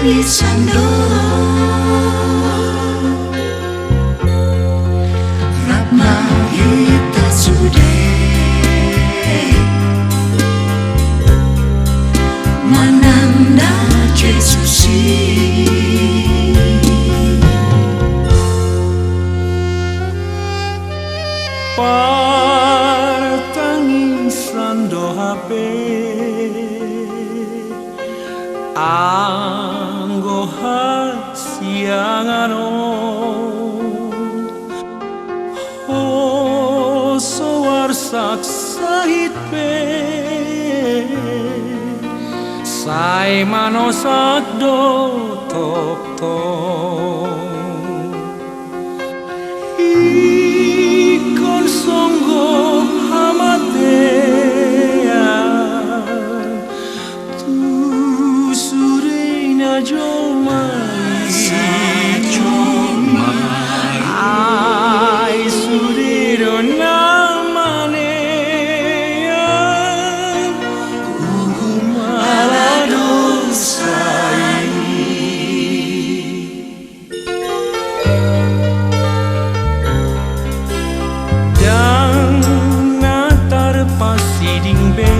sando Ratna hita sude Mananda Jesusi Partangisan dohape Anggo siangano Hoso saksa hitpe Sai manosak do tok tok Ikon songgo hamatea Tu surina jomai Ai suriro namanea Umalado sai Dan natar pasiding be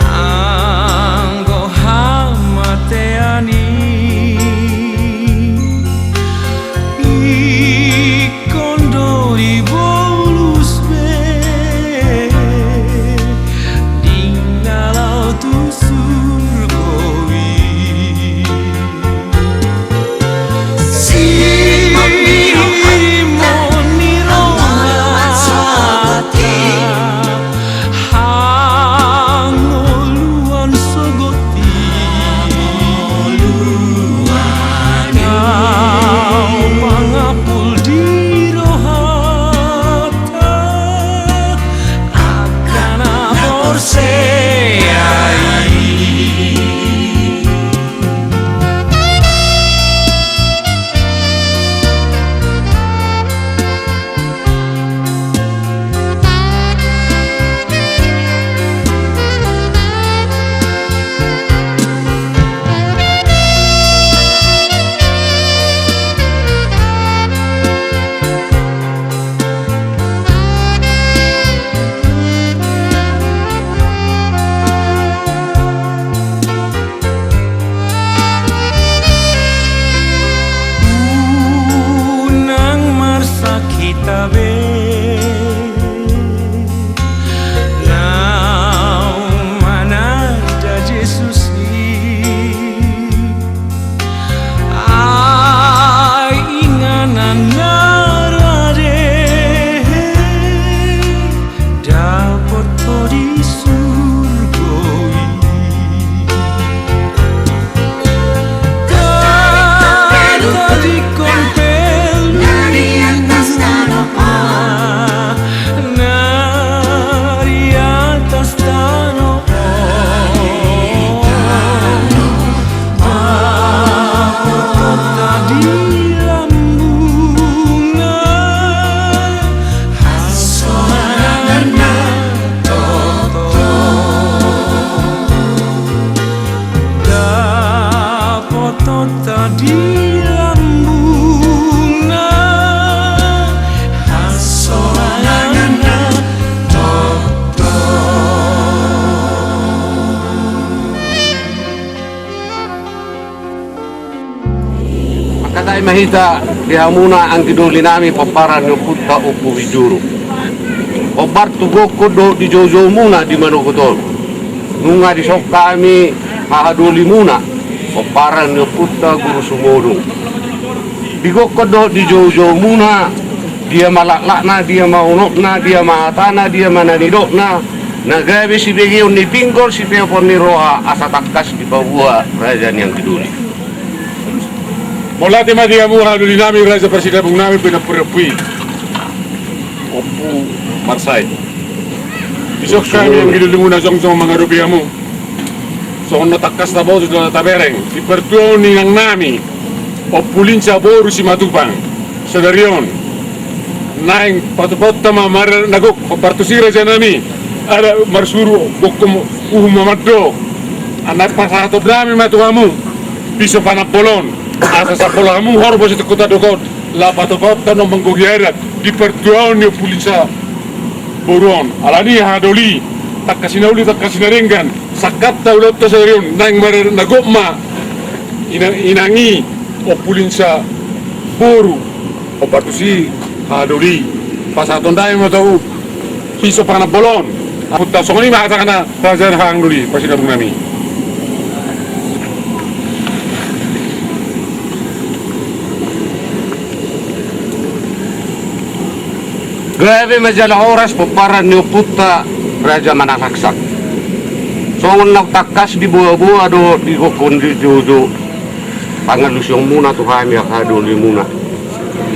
Anggo hamateani Ikondori bolus be Dinalau tu surgoi Kita be Now mana da Jesus Ai inganan narade Dapat di surgoi Tadi kontel Nari atas tanah Tadi lambungan Hasolannya Dapat tadi lambungan Hasolannya Katai mahita dihamuna ang kiduli nami paparan ng puta upo widuro. Obar tugok ko do di jojo muna di manokotol. Nunga di sok kami hahaduli muna paparan ng puta guru sumodong. Digok ko do di jojo muna dia malaklak na, dia maunok na, dia mahatana, dia mananidok na. Nagabi si Begion ni Pinggol, si Peopon ni Roha asatakas di bawah kerajaan yang kiduli. Molate mati amura duli nami raja presiden bung nami pina perpui opu marsai bisok kami yang gidu muna song mengarupi kamu sono takas tabo tu tabereng di pertuoni yang nami opulinca boru si matupang sedarion naing patupot tama mar nagok partusira janami ada marsuru bokom mamaddo anak pasato blami matuamu piso panapolon asa sa polamu horbo sa kota dokot la patopot tanong manggugirat di pertuaon ni pulisa boron alani hadoli tak kasinauli tak kasinaringgan sakat taulot ta sa riyon nang nagoma inangi o pulisa boru o patusi hadoli pasaton dai mo tau piso panapolon punta so ni makata kana rajar hang duli pasinabung nami. Grabe majala oras po para niyo puta Raja Manakaksak. Songon nagtakas di buwa-buwa do di kokon di jojo. Pangalusyong muna to kami akaduli muna.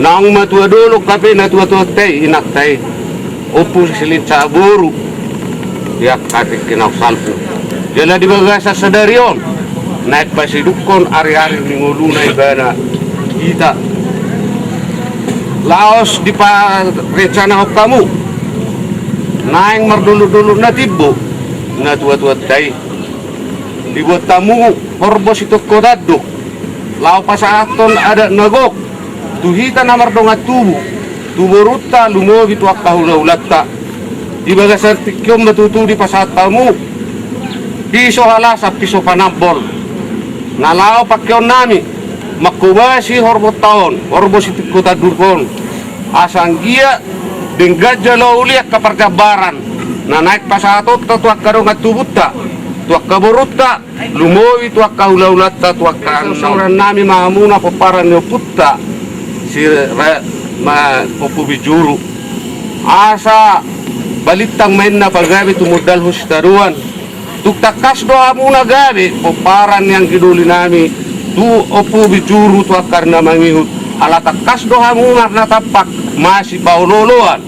Naong matua dulu kape na tua-tua tei inak tei. Opo silit sa buru. Dia katik kinaw salpo. Jala di bagasa sa darion. Naik pasidukon ari-ari ningulunay bana kita. Laos di pa recana kamu naing mardulu-dulu na tibo na tuwa-tuwa tay dibuat tamu horbos itu kodado lao pasaton ada nagok tuhita na mardonga tubo ruta lumo gitu akahula-ulata di bagasar tikyom matutu di pasat tamu piso halasa piso panabol na lao pakyon nami makubasi horbot taon horbos itu kota durkon asang gia denggaja lo uliak kaparkabaran na naik pasatot tuak karungat tubuta tuak kaburuta lumowi tuak kaulaulata tuak kauran nami mahamuna paparan yo putta si ma popu bijuru asa balitang main na pagabi tumudal hustaruan tuk takas doa muna gabi paparan yang kiduli nami tu opu bijuru tu karena mangihut ala takas doha mungar na tapak masih bauloloan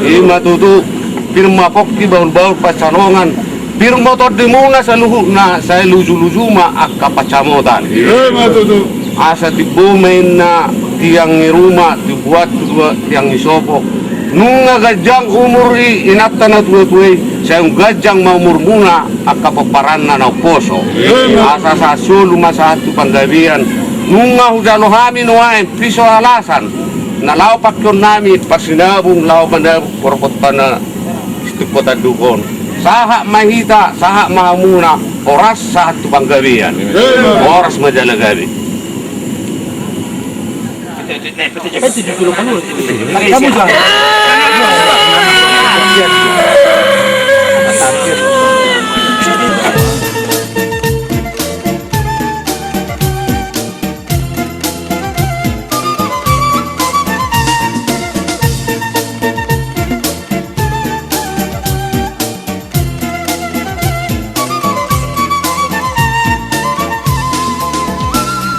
ima tutu firma kokti baul-baul pacanongan firma to di muna sa luhu na sa luju-luju ma akka pacamodan asa tibumain na tiang ni rumah dibuat tiang ni sopo nunga gajang umuri inata na tuwe-tuwe sayang gajang maumur muna akka paparan na poso asa sa sulu masatu panggabian nunga hujalo hami nuain piso alasan na lao pakyon nami pasinabung lao mandabung korpotan na kota dukon saha mahita saha mahamuna oras sahat tu panggabian oras majalagabi.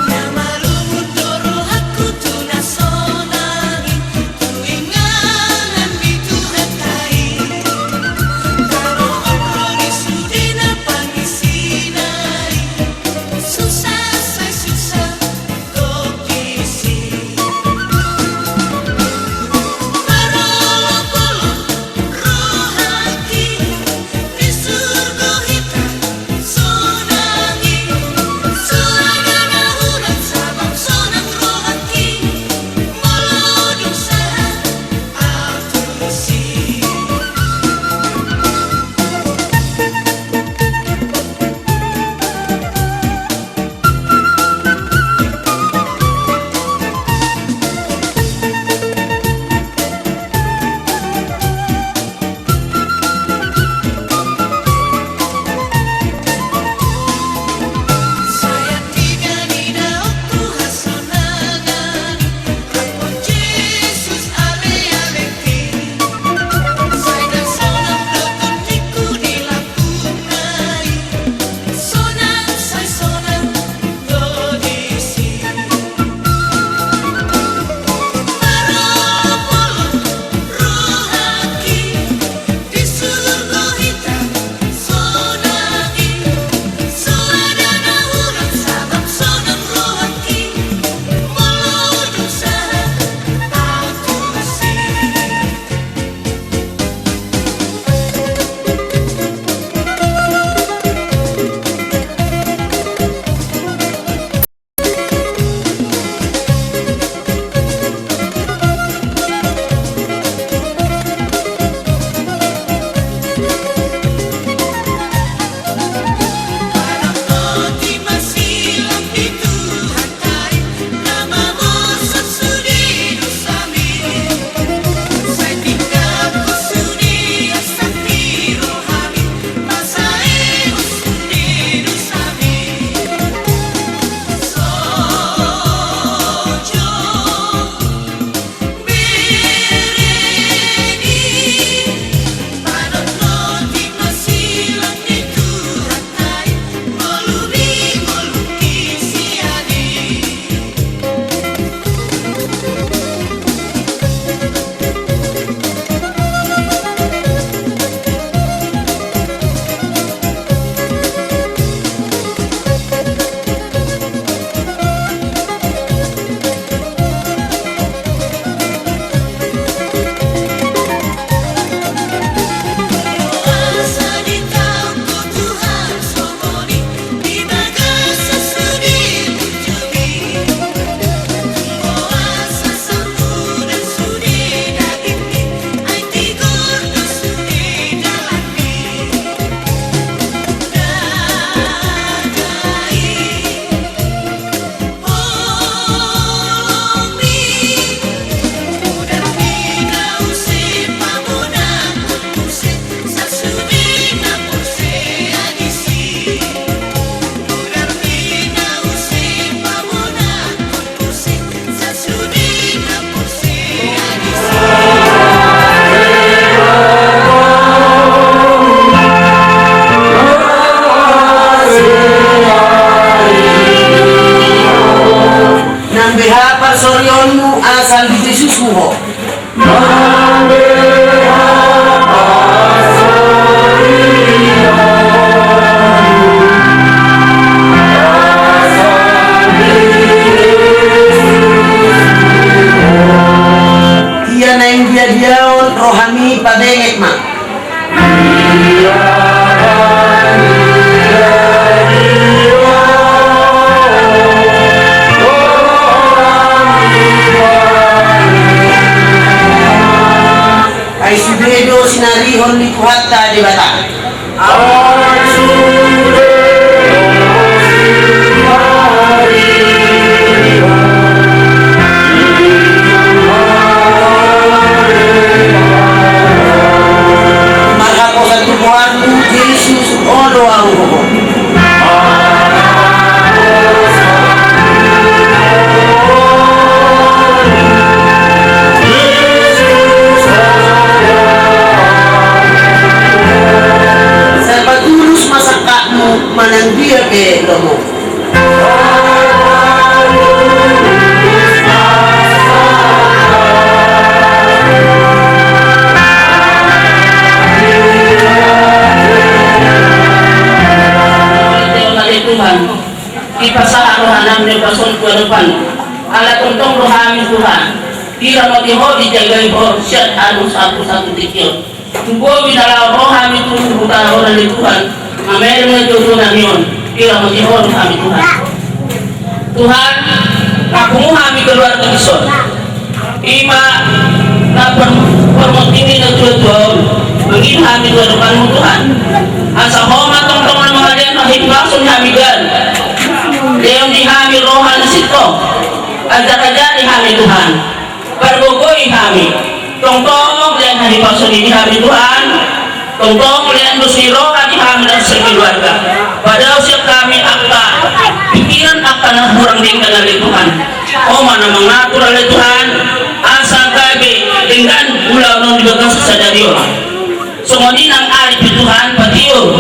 Nama lumut toro haku tu nasonari tu inganan itu sinarihon ni kuhata di bata. Maka ko sa Tuhanmu Yesus odo ang ko. Manandia ke lomo. Tuhan, ipasa rohanam ni pason ku depan. Ala tuntong rohani Tuhan. Tira mati ho dijagai ho syat anu satu tikil. Tubo binala rohani Tuhan buta rohani Tuhan. Amen menjodoh namion kira menjodoh kami Tuhan aku mau kami keluarga Ison ima lapor permontini na Tuhan begini kami keluarga Tuhan asa homa tong-tong na mga liyan mahimbason kami gan leong di kami rohan sito aja-aja di kami Tuhan pergogoy kami tong-tong liyan mahimbason ini kami Tuhan tong-tong lihat dusiro kami kami dan sekeluarga. Padahal siap kami apa pikiran akan kurang dengan oleh Tuhan. Oh mana mengatur oleh Tuhan asal kami dengan pulau non dibagas sadari orang. Semua ini nang arif Tuhan patiur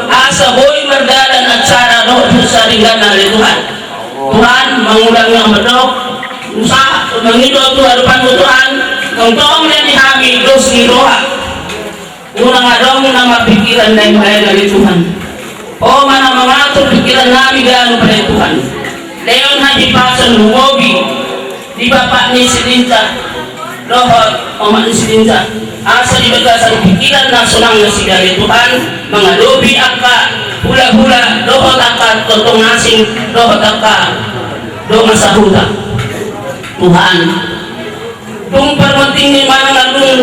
asa boy merdadan acara doh dosa dengan oleh Tuhan. Tuhan mengulang yang berdok usaha menghidup Tuhan depan Tuhan. Tong-tong lihat kami dosiroha. Unang adong nama pikiran na baik dari Tuhan. Oh mana mengatur pikiran kami gano pada Tuhan. Leon haji pasan humobi di bapak ni silinta lohot omak ni silinta asa di bagasan pikiran na sunang nasi dari Tuhan mengadobi akka hula-hula lohot akka totong asing lohot akka do masahuta Tuhan. Tung permenting ni mana ngandung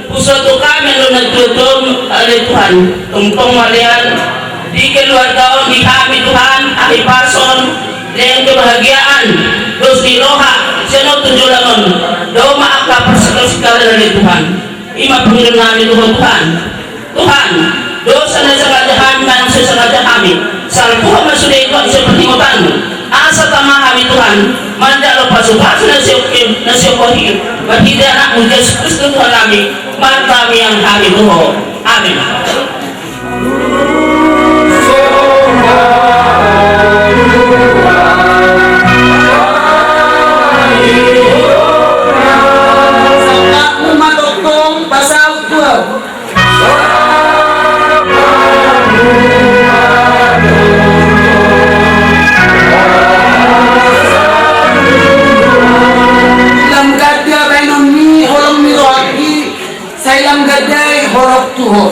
usaha kami lo nagtutong oleh Tuhan tungtong malian di keluarga di kami Tuhan ahli pason dengan kebahagiaan terus di roha seno tunjulangon doma akap persekali oleh Tuhan ima pengirun kami Tuhan Tuhan dosa na sengaja kami manang sesengaja kami salpuha masudah itu seperti ngotanmu asa tama kami Tuhan manda lo pasu-pasu na siyokohir bagi anakmu Yesus Kristus Tuhan kami mata kami yang kami Tuhan amin. Sakakmu matotong pasal Tuhan Sailam gadai horok tuho.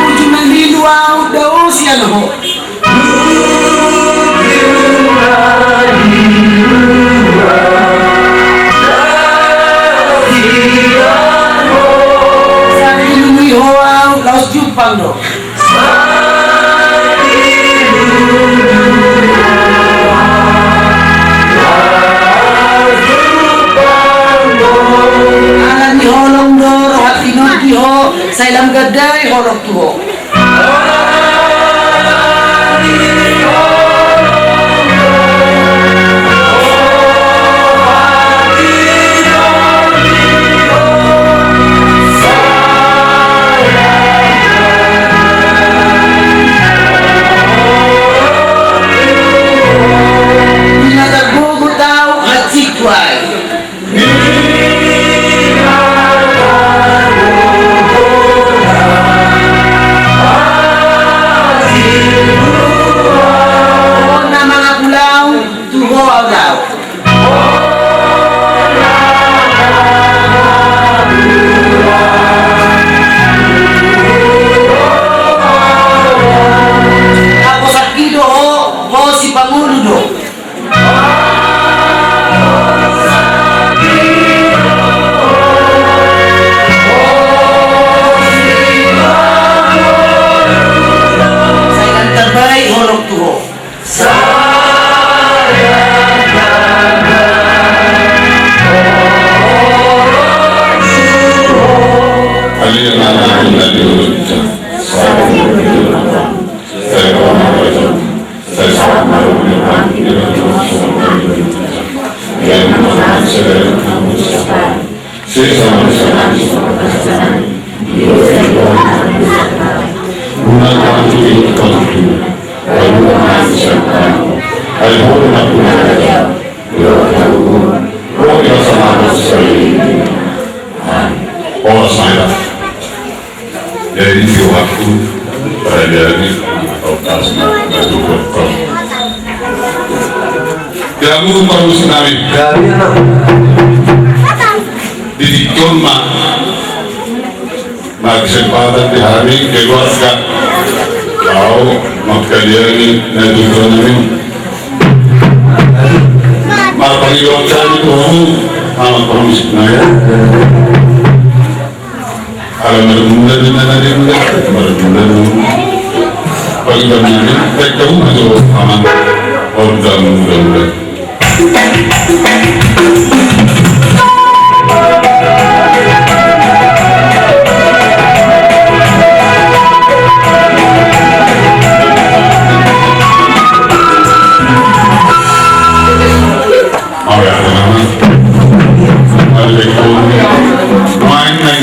Ujuman diluau daun sian ho. Pando. Alan ni holong doro hati noti ho, sailam gadai horok tuho. Dari waktu berada atau kasih atau berkor. Kamu perlu senami. Di Toma, kesempatan di hari keluarga kau makaliani nadukanami. Marpangilong kami kamu amat perlu senami. Alam bermula dengan ada muda, bermula pagi bermula, baik kamu masuk aman, organ muda.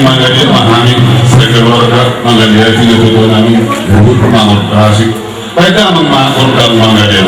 Menjadi memahami sekeluarga menjadi itu nami untuk mengoperasi mereka mengakurkan menjadi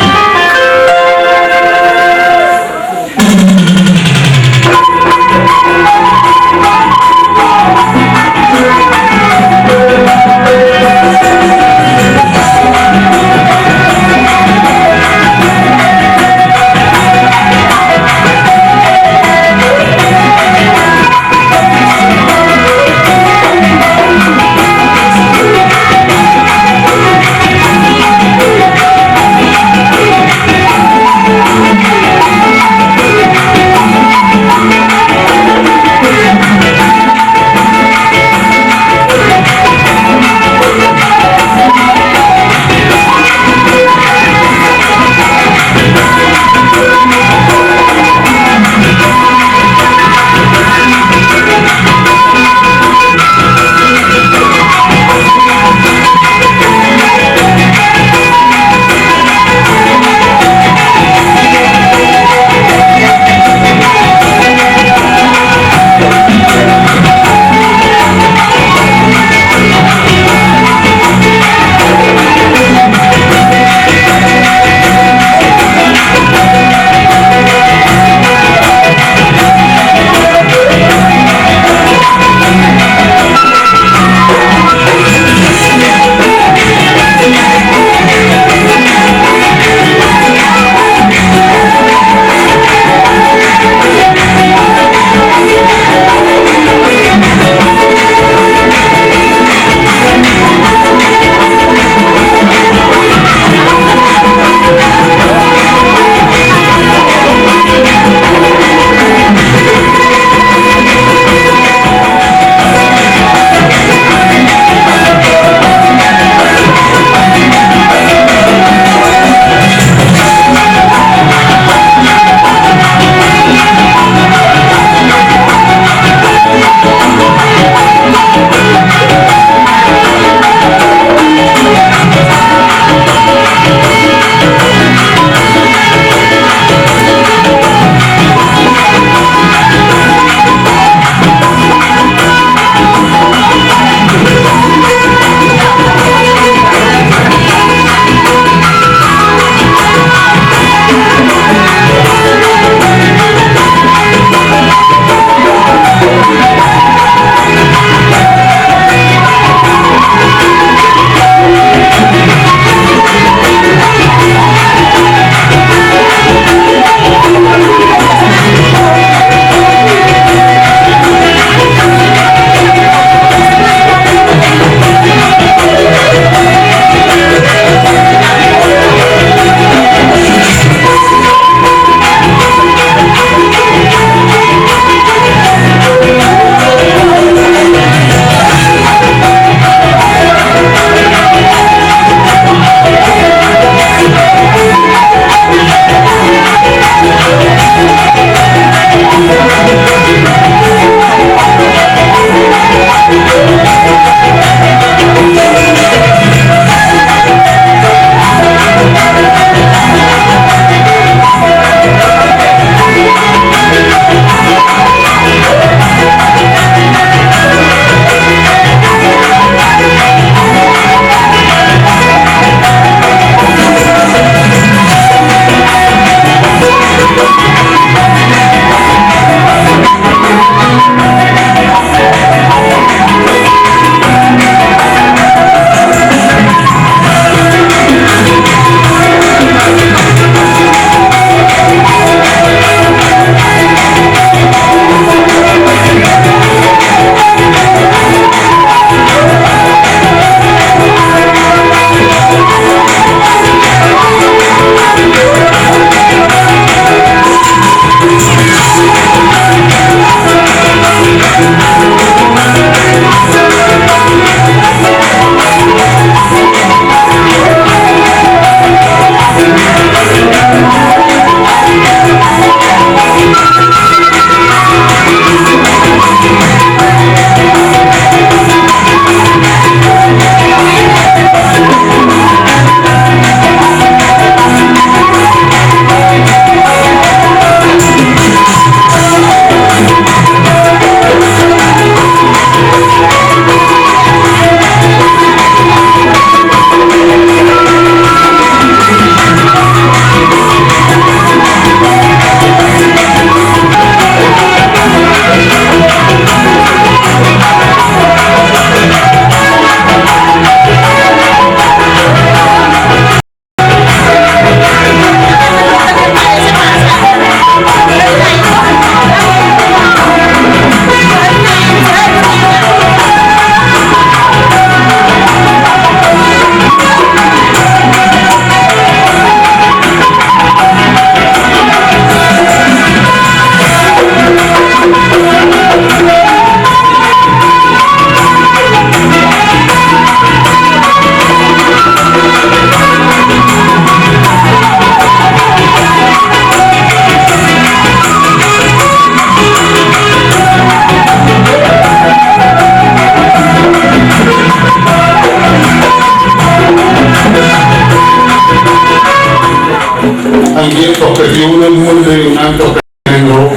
Anjir kok kejunan mulai nanto kengo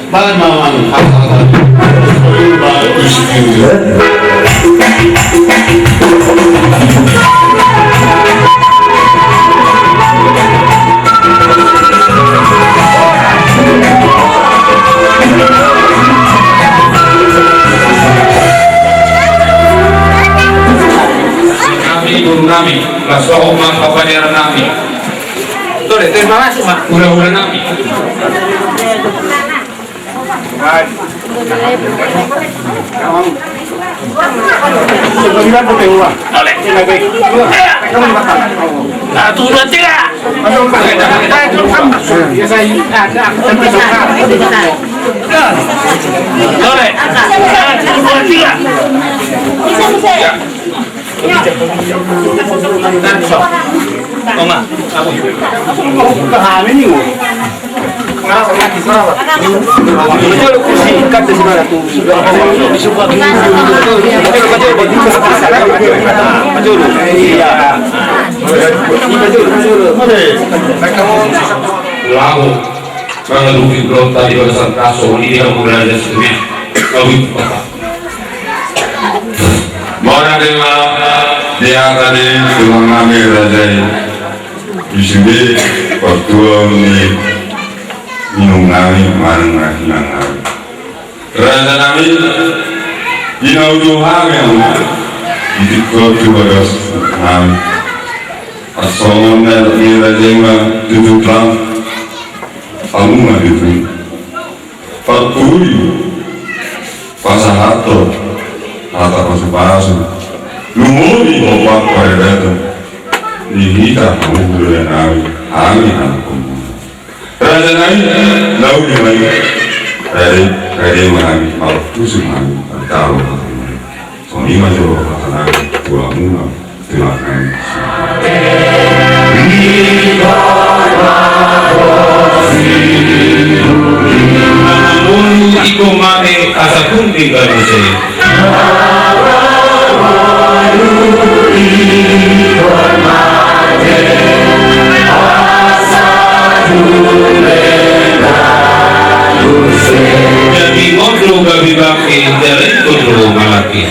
bahan mawan hal-hal bahan usikin guru kami, Rasulullah Umar Kapadir Nabi. Boleh, terima kasih Mak. Ulah-ulah Nabi. Turun tiga. Boleh. Oma, kamu. Kami ni. Betul kursi kata sebenarnya tu. lagu mengeluki blok tadi berdasar kaso ini yang mulai dari sebelumnya kawin mana dengan dia tadi tulang kami raja di sini waktu ini minum kami marang hilang kami raja kami inau Tuhan yang itu kau bagas kami asal ini raja yang tutup Alumna itu, Faturi, Pasahato, Hata Pasu, Lumuri, Opak Parebeto, Nihita, Mugure, Ami, Akum. Raja Nai, Laudi Mai, Kade Mami, Alpusu Mami, Altaro, Sonima Joro, Patanami, Tuamuna, Tuakami. Namun iko mame asapun tinggal di sini. Jadi ngobrol gabi baki dari ngobrol malaki.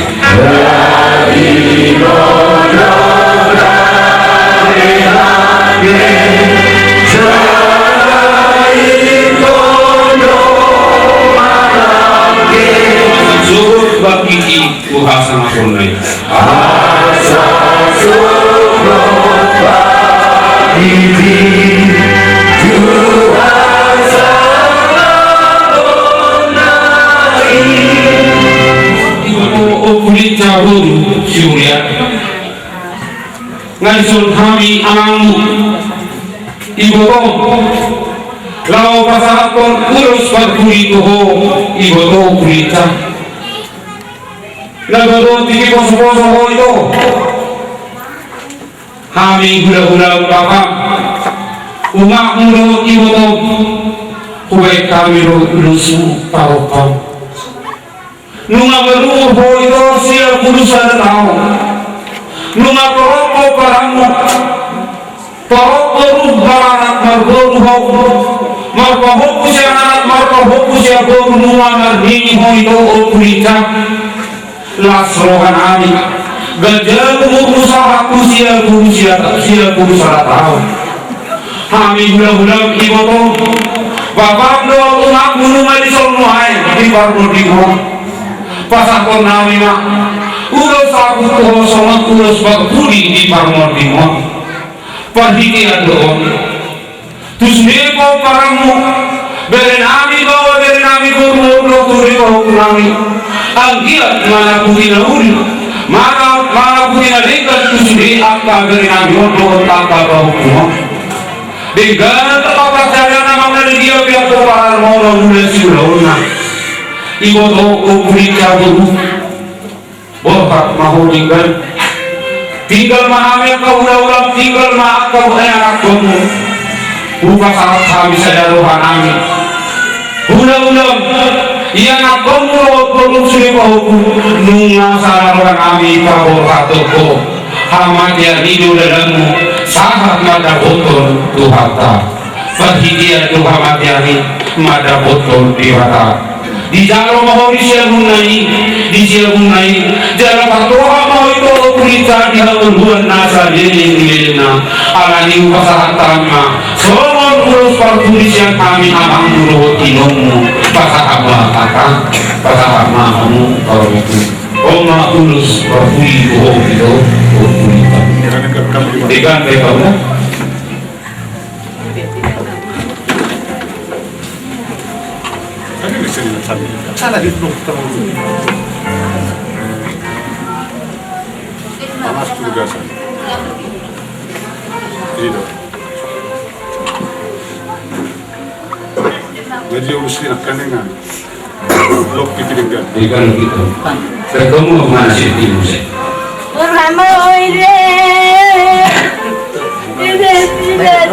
Zuhur baki kuhasa mapunai. Asa zuhur baki kuhasa mapunai. Ibu kulit jahur syuriat. Ngaisul kami anangmu. Ibu lau pasapon urus pagkuli toho ibu to kulita lagodo tiki poso-poso ho ito kami hula-hula upaka umak mulo ibu to kuway kami lusu pao-pao nunga beruho ito siya kudusan tao nunga toroko paramu toroko barat margoruho margohoku siya anak margohoku siya goru nunga marhini ho ito o kulita lasrohan ami gajah usaha siya kudusan tao kami bulan-bulan iboto bapak doa umat menumai di sono hai di parno di mo pasakon nami ma ulos aku tuh sama ulos bakuri di parno di mo perhiti doa terus neko paramu berenami guru lo turi kau nami anggiat mana putina uri mana putina dekat terus di apa berenami lo apa kau mo dengan tempat jalan nama dia biar keparan mau mulai siulona ibu toko kuliah dulu botak mau tinggal mahamnya kau udah tinggal maaf kau anak kamu bukan saat kami sadar rohan kami udah iya nak kamu belum sudah kau nunga sadar rohan kami kau katoko hama dia hidup dalammu sahat mada botol tuhata perhidia Tuhan matiani mada botol diwata di jalan mau di siagunai jalan patoha mau itu kurita di haluan nasa lelena alani pasahan tama somon urus partulis yang kami amang dulu tinomu pasahama kata pasahama kamu kalau itu oma urus partulis itu kurita ikan kamu sana di belum panas juga sana ini jadi urus nak kanengan blok dikirimkan ikan gitu terkamu masih di musik Berhama oire, tidak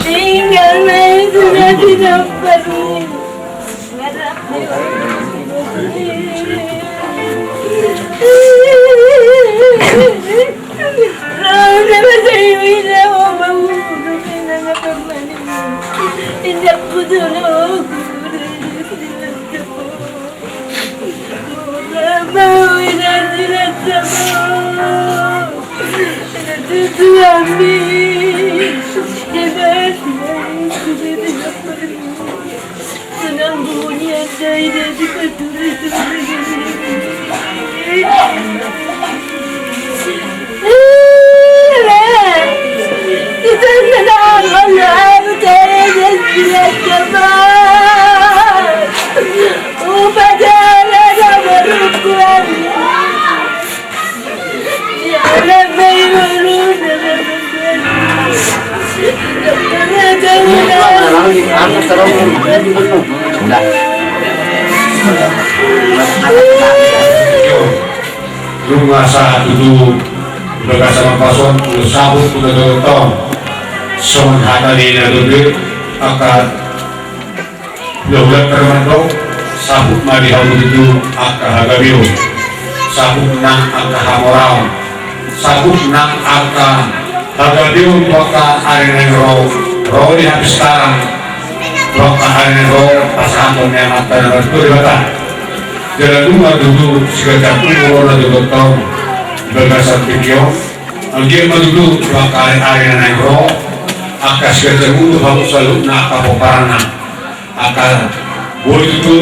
tinggal main sudah tidak perlu. Rana masih bisa mau dengan permanen. Tidak butuh mau tidak sama itu kami hebat tidak perlu senang bunyi ada ide di peduli kita senang Allah terus tidak sama upacara berukuran ya lebih rumah saat itu bekas sama pason sabut udah dorong son hata di nadude akan dogat termanto sabut mari halu itu akan hagabio sabut nang akan hamorau sabut nang akan hagabio maka arene roh di habis sekarang maka arene roh pasangan yang akan berdebatan jalan rumah dulu sekitar puluh orang dokter berdasar video dia dulu maka arene roh akan sekitar dulu harus selalu nak kapokarana akan boleh itu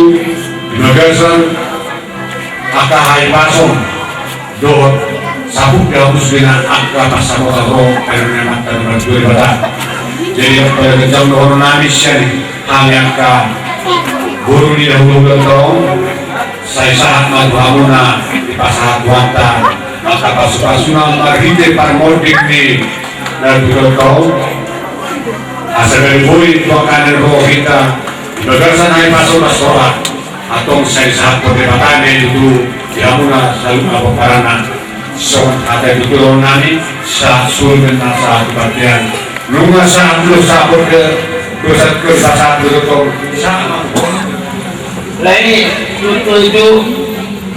berdasar akan hari pasong doa sabuk dalam dengan akan pasang roh arene akan berdebatan jadi pada kejam orang nangis hanya akan guru di dahulu bertong saya saat madhamuna di pasar Tuanta maka pasu-pasuna marhite parmodik di dan bertong asal dari bui tuakan roh kita berdasar naik pasuk sekolah atau saya saat perdebatan itu diamuna selalu apa karena soal ada itu orang nani saat sulmen saat bagian nunga saat lu sabur ke saat bertong sama Lain itu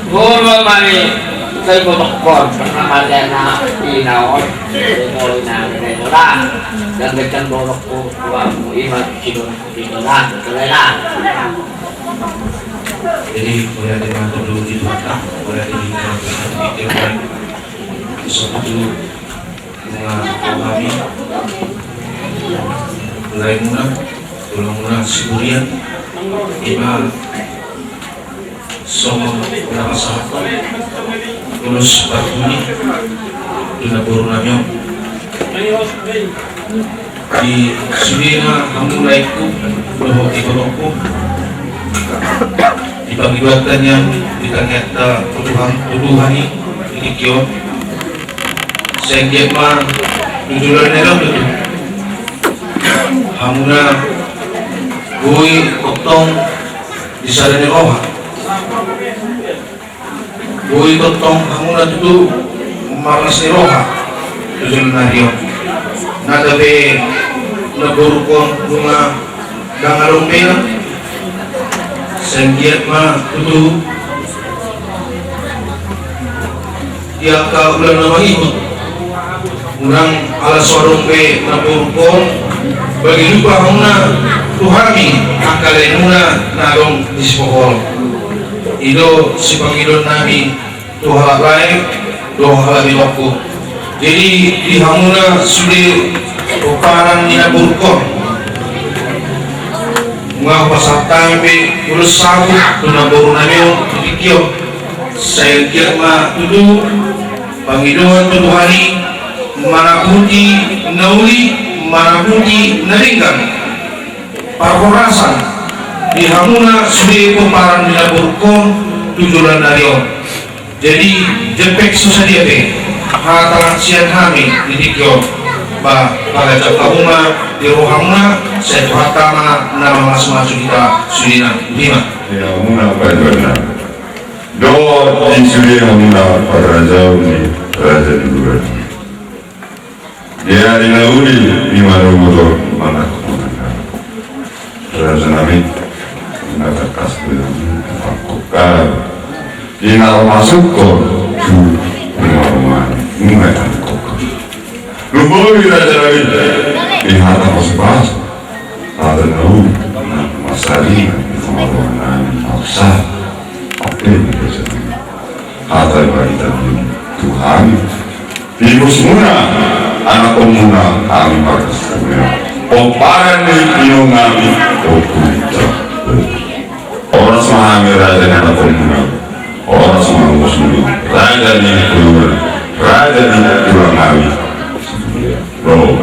guru mari saya berkor pernah ada na inaon mulai na nila dan becan borok ko mo imat sidon na kelena. Jadi boleh dibantu dulu di belakang, boleh dibantu sesuatu dengan kami mulai murah, tulang murah Siburian, iba semua berapa saat terus bakuni dengan burunanya di sini kamu naikku bahwa ibaratku di pagibatan yang ditanyata tuduhan ini kyo saya mah tujuan nila betul hamuna gue potong di sana ni roha gue potong hamuna itu malas ni roha tujuan nariyo nadabe nagurukon bunga dangarumpena senggiat mah itu dia ka ulang nama ikut urang ala sorong pe nagurukon bagi lupa hamuna tuhami akalenuna narong dispohol ido si pangidon nami tuhala lain dohala biloko jadi di hamuna sudah peparan ninaburkon mga pasatami urus sabu tuna boru namyo tikyo saya kira tudu pangidoan tuduhani manaputi nauli manaputi naringgan parkorasan di hamuna sudah peparan ninaburkon tujuan naryo jadi jepek susah dia be hatalan sian kami di tikyo ba pada cakapuma di rohamna saya tuhatama nama masuk kita sulina lima ya muna pada do di sulina muna pada raja dulu dia di nauli di mana motor mana raja nami nada kasih pakukar di nama masuk ko tu rumah mengatakan Lumuri raja lagi di hati pas-pas ada nahu masari kemaluan maksa apa yang bisa hati kita Tuhan ibu semua anak komuna kami pada semua pemparan itu kami kita orang semua raja anak komuna orang semua muslim raja di keluar raja di tulang kami Roll,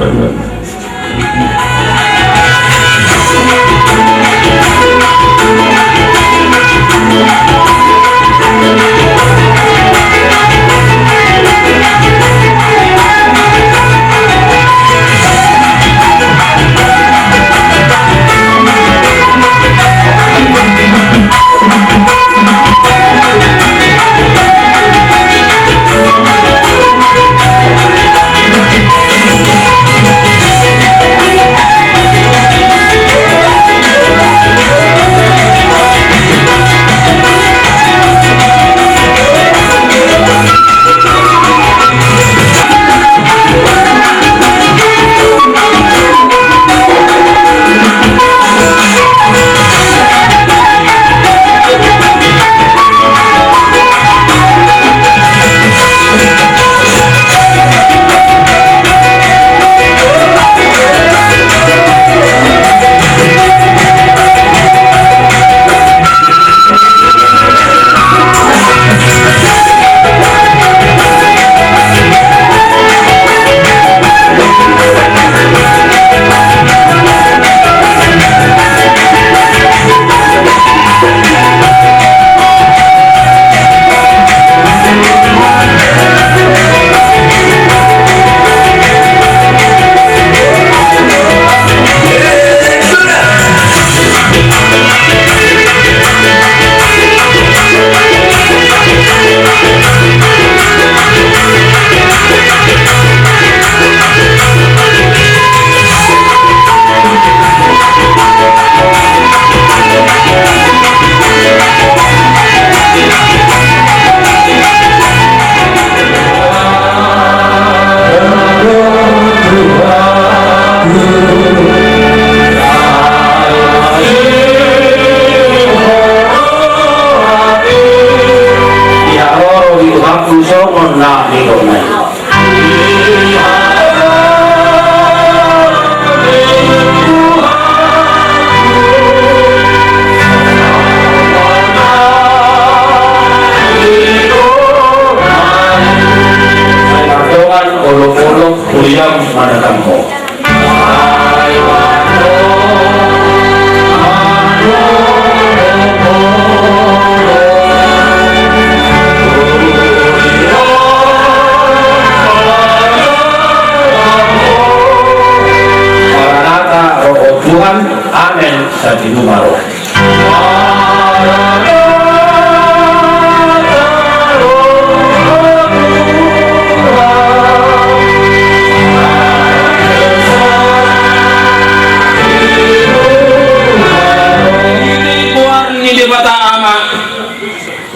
tinumaro.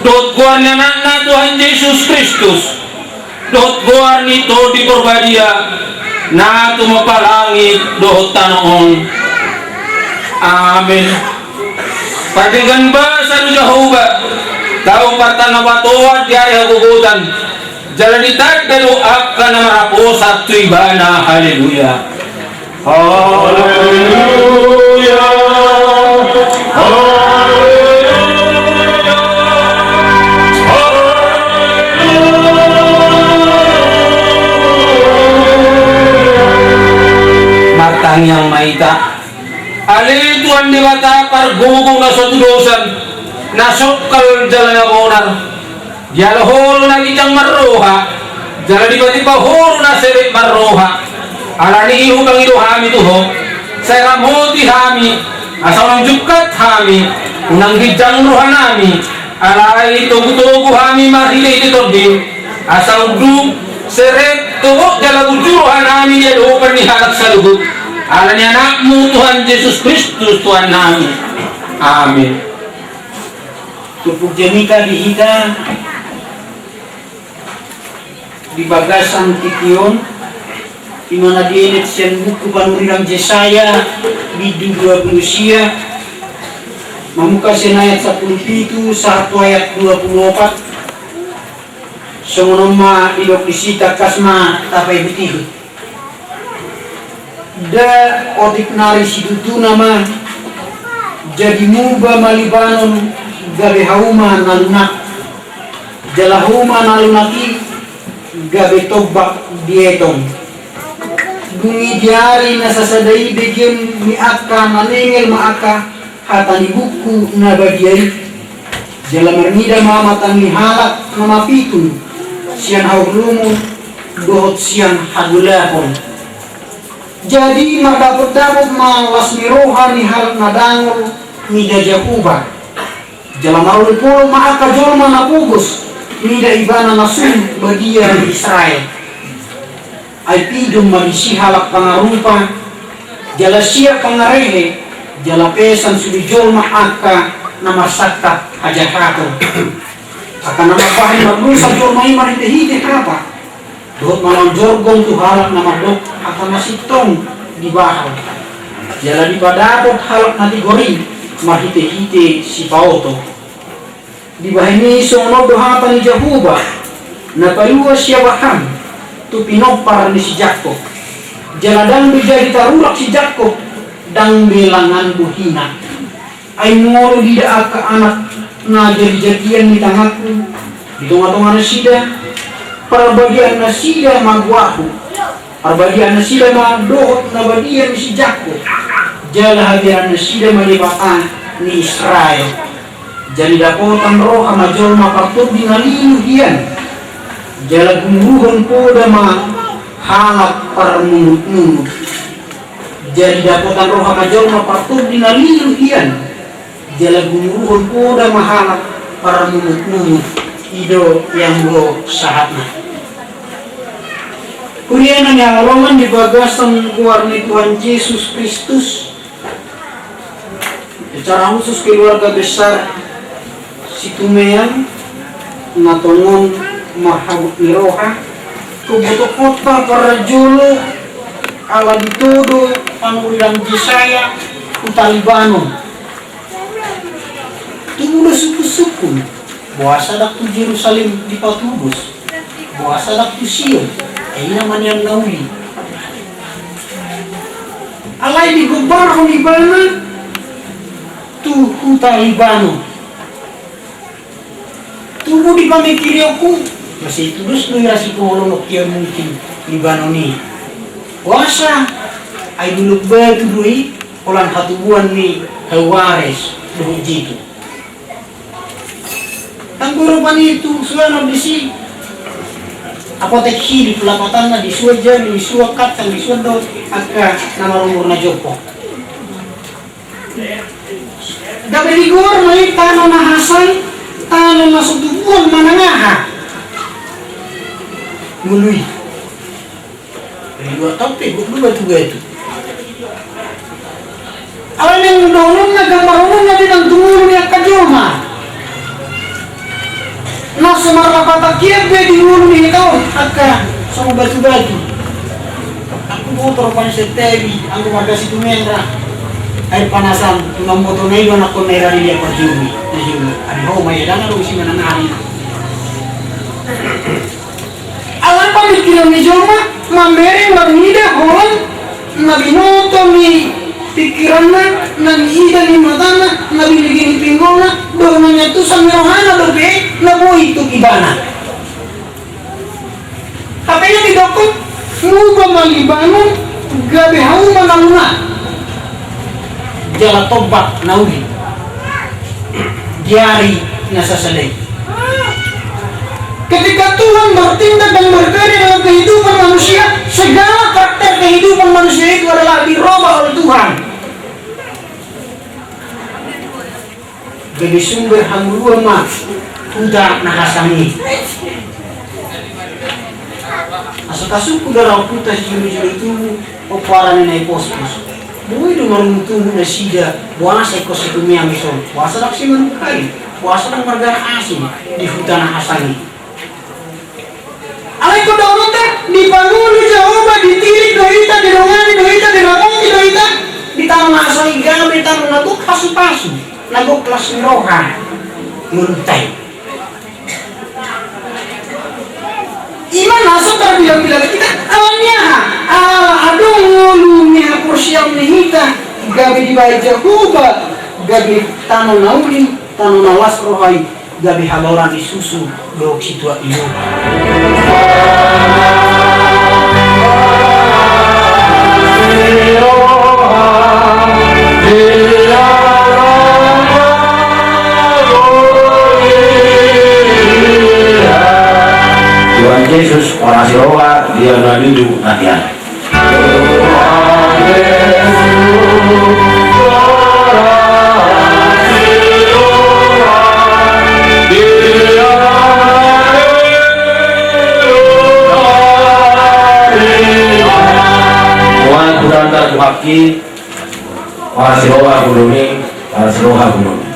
Dot guan anak na Tuhan Yesus Kristus, dot guan ito di korbadia na tumapalangit dot tanoon. Amen. Patigan ba sa Jehovah, tao patanawatuan di ay hagugutan, jalanitag daluak ka na marapos at tuiba na haleluya. Haleluya. Matang yang maita ali Tuhan diwata pargugong na sa tulosan nasukal jalan na onar jala holo na kitang marroha jala di pati pa holo na seret marroha ala ni iho kang ilo hami tuho sa ramoti hami asaw ng jukat hami unang gidang roha nami ala ito hami mahili ito din asaw du seret tuho jala bujurohan nami ya doon ni halak sa lubog ala ni anakmu Tuhan Yesus Kristus Tuhan namin. Amin. Tupug jamika dihita di bagas ang tikiyon di mana dienet siyan buku panurilang Yesaya bidu 20 siya mamuka siya ayat 17 sa 1 ayat 24 sungunong ilok disita kasma tapay butiho da otik nari sidutu nama jadi muba malibanon gabe hauma nalunak jala hauma nalunaki gabe tobbak dietong bungi diari nasasadai begin ni akka nanengel maaka hatani buku na bagiai jala marnida mamatan ni halak nama pitun sian haulumu dohot sian hadulahon. Jadi madapot-dapot mawas ni roha ni hal nadangol mida Jakuba jala maruli pulo maaka jolma na pugos mida ibana nasun bagia di Israel ay pidong magisi halak pangarupa jala siya pangarehe jala pesan sudi jolma aka namasakta hajakato aka namabahin maglusa jolma imarite-hite apa doon malang jorgong tu halak na madok at masitong di bahaw. Jala di padapot halak na tigori mahite-hite si Paoto. Di bahini sungnog dohatan ni Jahuba na paluwa siya baham tu pinopar ni si Jakob. Jala dang bijay tarulak si Jakob dang belangan buhina. Ay ngoro di daak ka anak na jadi-jadian ni tangaku di tunga-tunga na sida para bagian na sila magwaho, para bagian na sila magdohot na bagian si Jacob, jala hadiran na sila malibatan ni Israel. Jadi dapotan roh amajol mapatod di naliluhian, jala gumuruhan po da mahalak para mungut-mungut. Jadi dapotan roh amajol mapatod di naliluhian, jala gumuruhan po da mahalak para mungut-mungut. Ido yang bro sahatnya. Kurianan yang rolongan di bagasan keluarga Tuhan Yesus Kristus. Secara khusus keluarga besar Situmean, Natongon, Mahabut Miroha, Kubuto Kota para Jolo, ala ditodo pangulang Yesaya, Utalibano. Tumulo suku-suku. Buasa dak tu Jerusalem di patubus, buasa dak tu Sion, ay naman yang nauli. Alay di gubar ko Libana, tu huta Libano. Tubo di pamikiriyo ko, masih tulus no irasi ko olonok yan mungkin Libano ni. Buasa ay dulog ba tuloy, ulan hatubuan ni Hawares, duhod dito. Ang guru pa nito, suwan ang bisi. Apotek hili, pelapatan na disuwa dyan, disuwa kat, ang disuwa daw, agka namarumur na jopo. Gabi ligor may tanong na hasay, tanong na sutubuan manangaha. Mului. Dua topi, dua juga itu. Alam yang mendorong na gambarong na din ang tumulong niya kajoma. Nasa marapatakiya be di ulong niya ito agka sa batu-batu. Aku motor pa sa TV, ang gumaga si Tumendra. Ay panasan, tunang motor na yun ako naira niya pag-jumi. Ari ho, may ilan na si mananari. Alam pa mikilang ni Joma, mamere magnida horon, nabinoto ni pikiran na, nag-iida ni mata na, nabiligin ni pinggol na, doon na niya ito sa mirohana dobe, nabuhay ito ibana. Kapag yung idokot, muba malibanon, gabi hauma na muna. Jala tobat na uli. Diari na sasalay. Ketika Tuhan bertindak dan berkarya dalam kehidupan manusia, segala karakter kehidupan manusia itu adalah dirubah oleh Tuhan. Jadi sumber hangguan mah udah nahasami. Asal-asal darah putas juri-juri itu oparan ini pos-pos. Buat itu maruntung na sida, buasa ikos itu miamison, buasa laksi manukai, buasa ng marga asin di hutan nahasami. Alay ko daw nota, di pangulo Jehovah, di tirik doita, di rongani doita, di ramongi doita, di tanong asal gamit, tanong nagok pasu-pasu, nagok kelas roha, muntay. Iman nasa terbilang-bilang kita, awalnya, adong ngulungnya porsiam nihita, gabi di bayi Jehovah, gabi tanong naulin, tanong nawas rohai, gabi haloran di susu, dok situa iyo. Tuhan Yesus, orang Sirowa, dia menuju latihan. Tuhan kudantar kuhaki, orang Sirowa gulungi, orang Sirowa gulungi.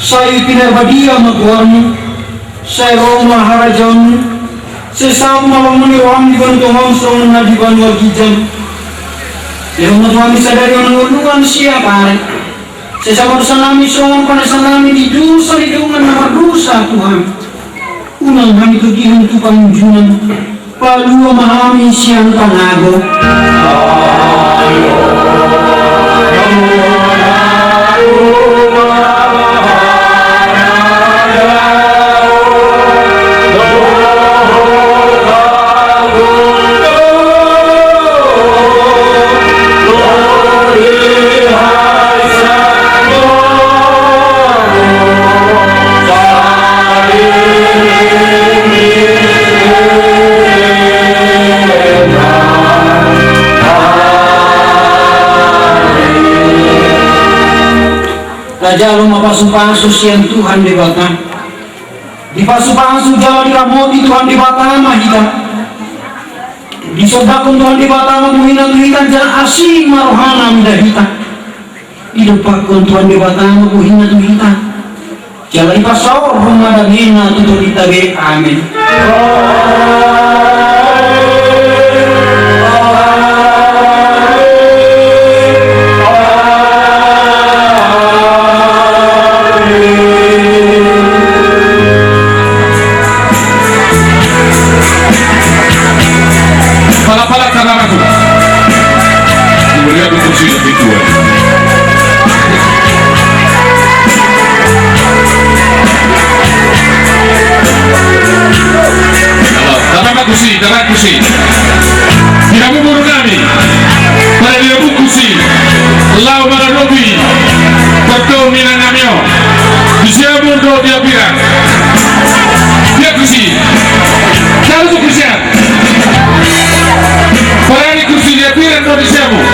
Saya pinarbadia magwarni, saya Roma harajan, sesama mengiram di bantuan soal na di bantuan gijan. Yang mentuami sadari mengurukan siapa? Sesama sanami soal panasanami di dosa di dengan nama dosa Tuhan. Unang kami kegiatan tu panjunan, palu memahami siang panago. Raja rumah pasu-pasu siang Tuhan dibakar. Di pasu-pasu jalan diramoti Tuhan dibatang mahita. Di sodakun Tuhan dibatang muhina-muhina jalan asing marohana midahita. Di depakun Tuhan dibatang muhina-muhina jalan ipasawar rumah dagina tutulita be. Amin. Pala-pala tanah itu. Kemudian untuk sudah dijual. kursi. Kamu buru kami. Pada dia bukusi. Lau pada dobi. Bertau minang namio. Bisa mundo dia bilang. Dia kursi. Kalau tu kursi. Pada ini kursi dia bilang do bisa mu.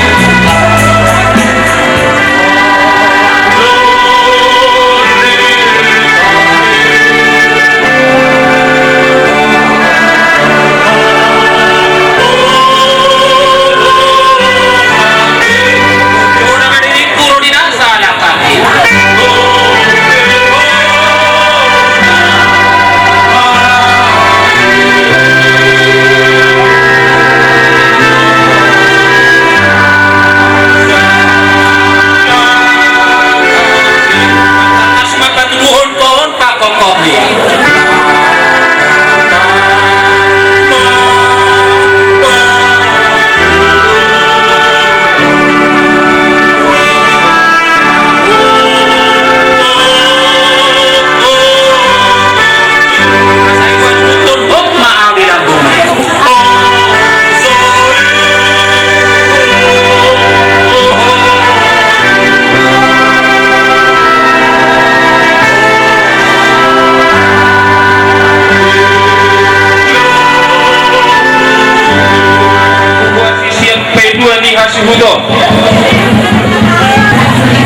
Hudo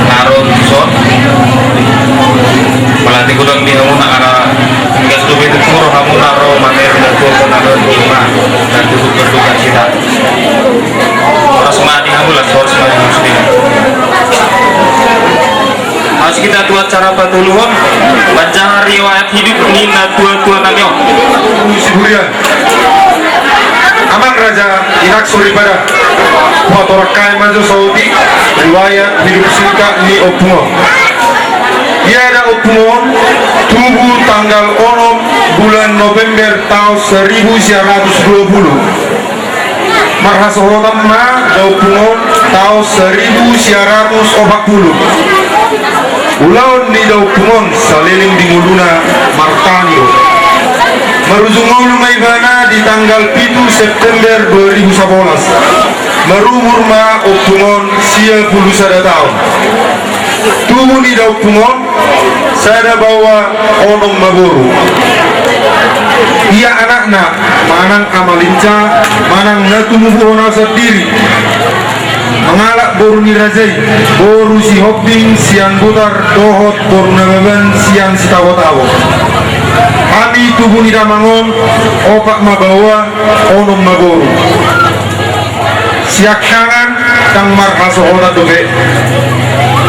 Narun Son melatih gudang di hamun arah gas dubi tekmur hamun aro mater dan tuh naron lima dan tutup berduka cita orang di hamun lah soal semuanya muslim harus kita tuat cara patuluhon baca riwayat hidup nina tua-tua namyo Siburian Aman Raja Irak Suripada Motorakai Maju Saudi riwayat hidup singkat ni Opungo. Ia ada Opungo tubuh tanggal 6 bulan November tahun 1920. Marhasohotan ma Opungo tahun 1940. Ulaun ni Opungo saliling di Muluna Martanio. Merujung Maibana di tanggal 7 September 2011. Merumur ma Opungon sia puluh sada tahun. Tubuh ni da Opungon sada bawa onom maboru. Ia anakna manang amalinca, manang natumubu ona sendiri. Mengalak boru ni rajai, boru si hopping, sian butar, dohot, boru nagaban, sian si tawo-tawo. Kami tubuh ni damangon, opak mabawa, onom maboru. Siak kangan tang marhasohona dobe.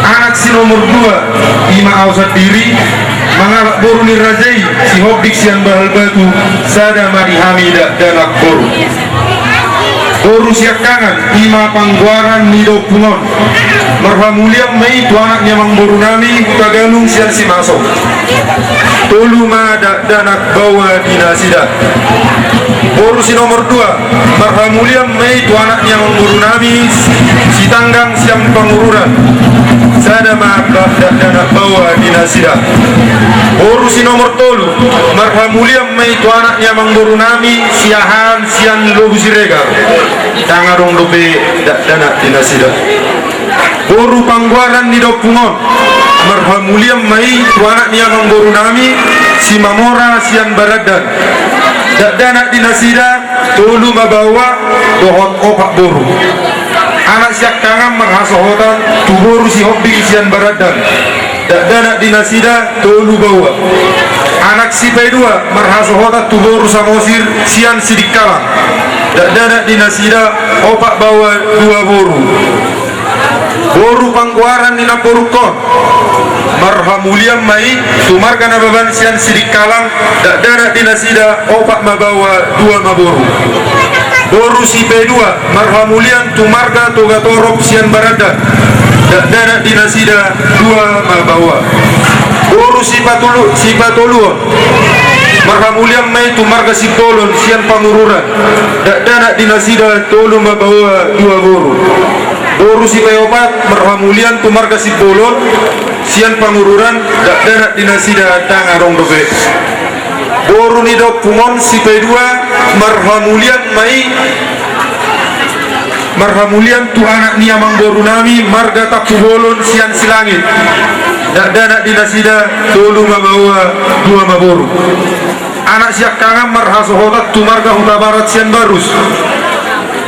Anak si nomor 2 ima ausat diri mengalak boru ni rajai si hobbik sian bahal batu sada mari hamida danak boru. Boru siak kangan ima pangguaran nido pungon. Marha mulia mai tu anaknya mang boru nami tagalung sian si masuk. Tolu ma danak bawa dinasida. Boru si nomor 2 Marha mulia mai tu anaknya mang boru nami si tanggang siang pengururan. Sada ma danak bawa dinasida. Boru si nomor 3 Marha mulia mai tu anaknya mang boru nami siahan sian lobu siregar. Tangarong dope danak dinasida. Boru pangguaran ni Dopungon Marha mulia mai tu anaknya mang boru nami si mamora sian baradan. Danak dinasida tolu mabawa dohot opak boru. Anak siak tangan marhasohotan tu boru si hobbing sian baradan. Danak dinasida tolu bawa. Anak si P2 marhasohotan tu boru samosir sian sidik kalang. Danak dinasida opak bawa 2 boru. Boru pangguaran ni Naporukon Marha mulia mai tumarga nababan sian sidik kalang danak dinasida opak mabawa 2 maboru. Boru si P2 Marha mulia tumarga toga torok sian barada danak dinasida 2 mabawa. Boru si Patuluon Marha mulia mai tumarga si Polon sian pangururan danak dinasida tolu mabawa 2 boru. Boru si P4 Marha mulia tumarga si Polon sian pangururan danak dinasida tangarong dobe. boru ni do pungon si pedua marhamulian mai marhamulian tu anak ni amang boru nami marga takubolon sian silangit dak dana dinasida tolu mabawa dua maboru anak siak kangan marhasohotat tu marga huta barat sian barus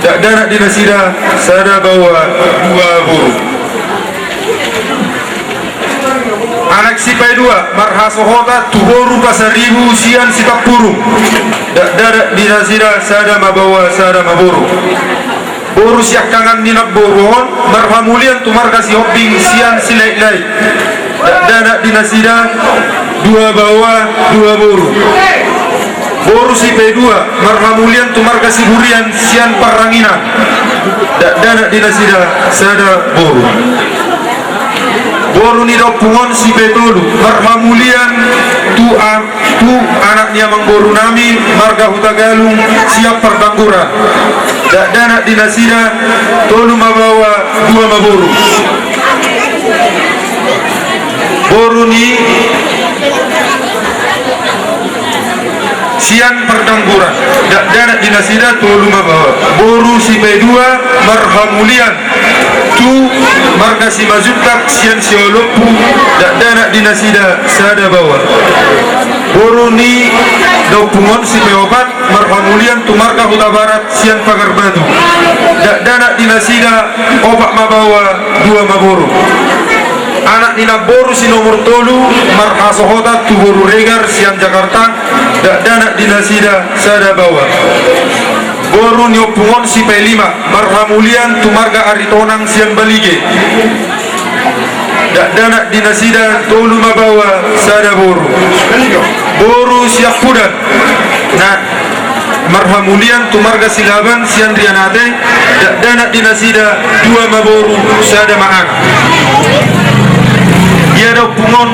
dak dana dinasida sada bawa dua boru anak si pedua marhasohotat tu boru pasaribu sian sitak burung dak dana dinasida sada mabawa sada maboru boru siak kangan ninak boron marhamulian tu marga si hobbing sian silai-lai dana dinasida dua bawah dua boru boru si P2 marhamulian tu marga si hurian sian parangina dana dinasida sada boru boru ni pungon si P3 marhamulian tu anak ni amang boru nami marga hutagalung siap perdangguran dana dinasida tolu mabawa dua maboru boru ni sian perdangguran dana dinasida tolu mabawa boru si P2 marhamulian tu marga si mazuntak sian siolopu dana dinasida sada bawa boru ni dopungon si P4 marhamulian tu marga huta barat sian pagar batu dana dinasida opak mabawa dua maboru anak nina boru si nomor tolu marhasohota tu boru regar sian Jakarta dana dinasida sada bawa boru nyopungon si P5 marhamulian tu marga aritonang sian balige dana dinasida tolu mabawa sada boru boru siak pudan nah marhamulian tu marga silaban sian rianate dana dinasida dua maboru sada maang ia do pungon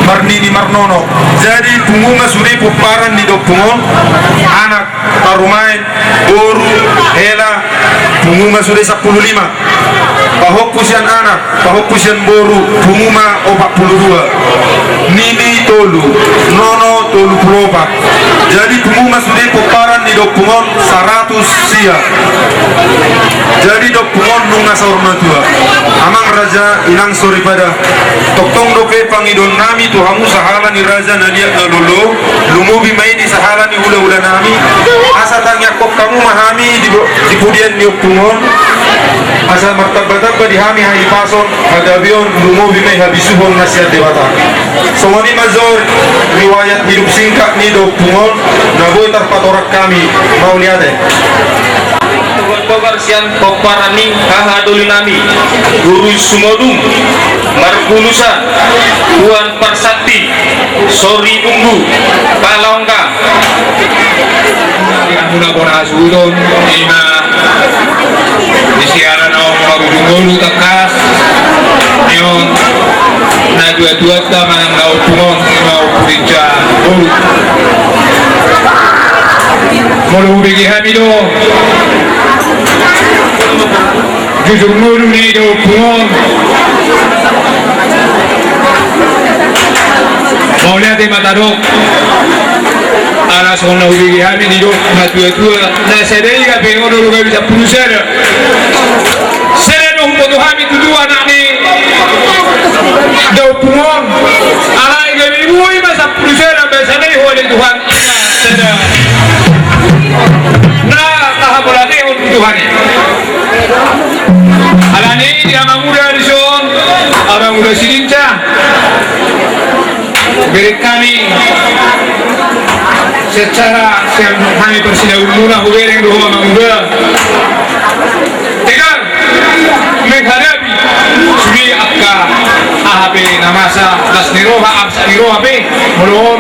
marnini marnono jadi pungunga suri puparan di do pungon anak tarumain boru hela pungunga suri 15 pahok pusian anak pahok pusian boru punguma 42 nini tolu nono tolu pulopak jadi pungunga suri puparan di do pungon 100 sia jadi do pungon nunga saurna tua amang raja inang sori pada tong doke pangidon nami tu hamu sahala ni raja na liat na lolo lumubi mai di sahala ni ula-ula nami asa tangyak kok kamu mahami di pudian ni pungon asa martabat-tabat di hami hai pason hagabion lumubi mai habisuhon nasihat dewata somoni mazor riwayat hidup singkat ni do pungon na boy tarpatorak kami mau lihat Kobar sian koparani hahaduli nami guru sumodung margulusa Tuan Parsakti Sori Bumbu Palongka muna bona asudon ina disiaran o marudungulu takas nion na dua-dua tamanang naupungon mau purinca bulu mulu bigi hamido jujur mulu ni do pungon mau lihat di mata dok alas orang ubi kami di dok na tua na sedai ka pengon dulu bisa pulsa sedai dong foto kami tu dua anak ni do pungon alai kami ibu masa pulsa biasa ni oleh Tuhan sedai na tahap boleh untuk Tuhan alani dia muda di son orang muda silinca beri kami secara yang kami persidangan muna hubereng doa muda tegar menghadapi suri akka ahp namasa das niroha absa niroha be mohon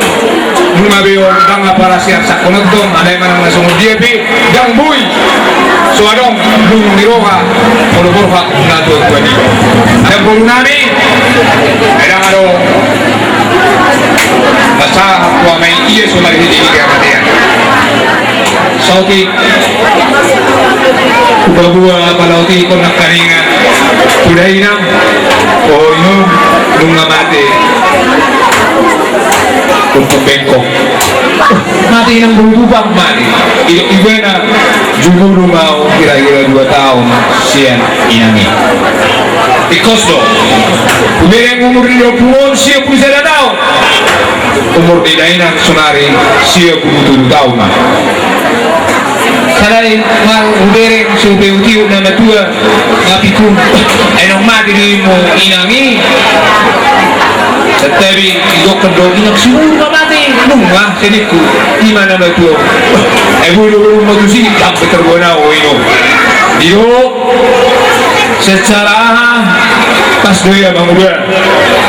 muna beon bangga para siap sakononton ada yang mana sungguh dia be gang bui suadong lung niroha polo-polo nato kuani ada bolunami ada ado basa tua main iya sumari hidi dia matea sauti kubagua palauti kon nakaringa kudainam oh ino lunga mate untuk bengkok mati ng berubah mati iba na jumuro mau kira-kira 2 tahun siyan inangi because do kumireng umur 20 siya 21 tahun umur di dainang sonari siya 27 tahun na Saray nga ubereng supe-utiyo na natua nga pikun ay nang mati mo inangi tetapi dokter do inang siguro ka mati nung nga siniku ima na natua ay bulu magusi ang peterbona o ino iyo secara pas doya bangunan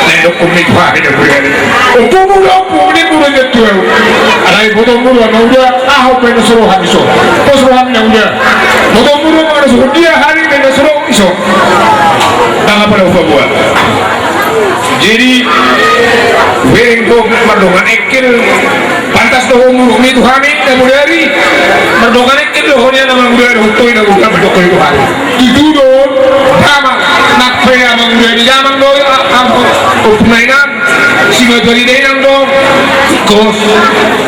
nendok kumit pakai dan beriani untuk mulu ini mulu nyetua alai botol mulu na udah ahok pena suruh iso pos suruh na udah botol mulu mana suruh dia hari pena suruh iso tangga pada ufa buat jadi wering ko mardongan ekil pantas do mulu ni tuhani na mudari mardongan ekil do honya na mudari hutoi na udah mardokoi tuhani dudon tama nak pera mudari zaman do upnainan sino dari denang do kos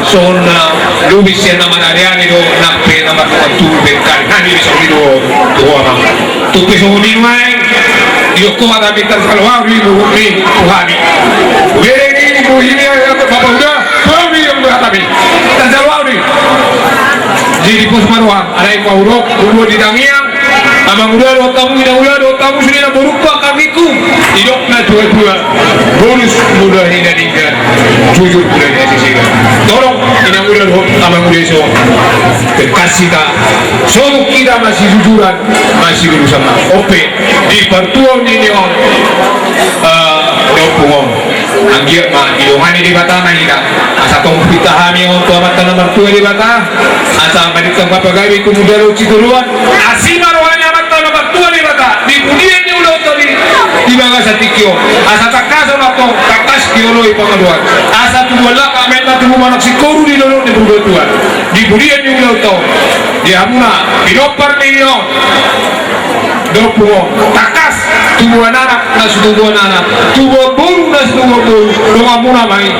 sona lubis yan naman ariani do nakpe naman tu bekan hani bisa do orang tu pesoni mai yo ko ada bitar salwa ri tuhani were ni buhini bapa udah kami yang berhadapi dan salwa ri jadi pos marwa ada yang urok dulu di dangiang amang udah do tamu sudah na berupa kamiku hidup na dua bonus mudah hina dingga jujur mudah hina sisiga tolong ina udah do amang udah so kekasih ta solo kita masih jujuran masih berusaha ope di pertuan ini on pungong anggiat ma iluhani di bata na ina asa tong pitahami on tua mata nomor 2 di bata asa maditang papagawi kumudalo cituluan asima rohanya mata nomor 2 di bata di pudian ni ulo tadi di bangga sa tikyo asa takaso na to takas kiolo ipangaduan asa tuwala kamen na tumumanak si koru di lolo ni budotuan di pudian ni ulo to di amuna pinopar ninyo dopo takas tubuh anak na tubuh anak tubuh bulu na tubuh bulu rumah muna mai